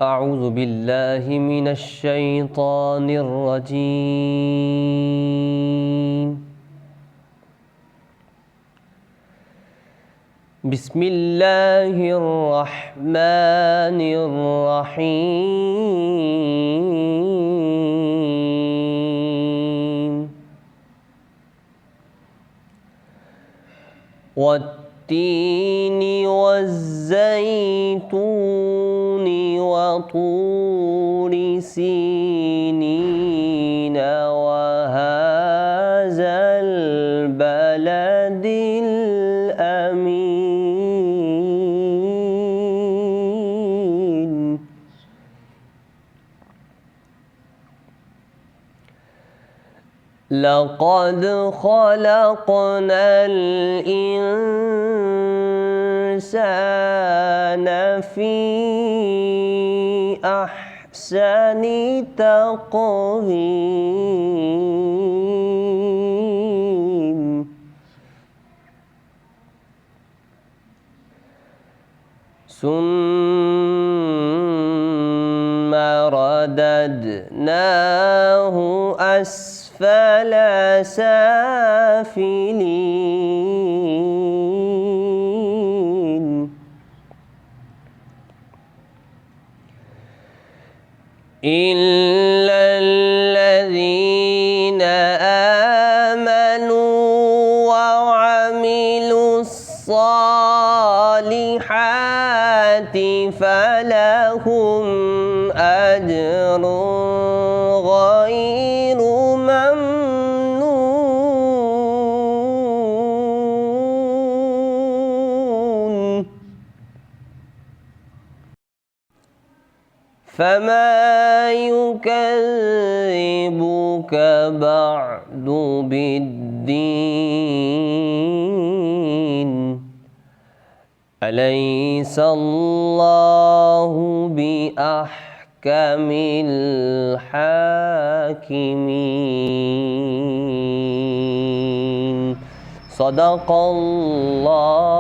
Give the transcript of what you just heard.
أعوذ بالله من الشيطان الرجيم. بسم الله الرحمن الرحيم. والتين والزيتون وطور سينين وهذا البلد الأمين. لقد خلقنا الإنسان في أحسن تقويم ثم رددناه أسفل سافلين إلا الذين آمنوا وعملوا الصالحات فلهم أجر غير ممنون. فما يكذبك بعد بالدين؟ أليس الله بأحكم الحاكمين؟ صدق الله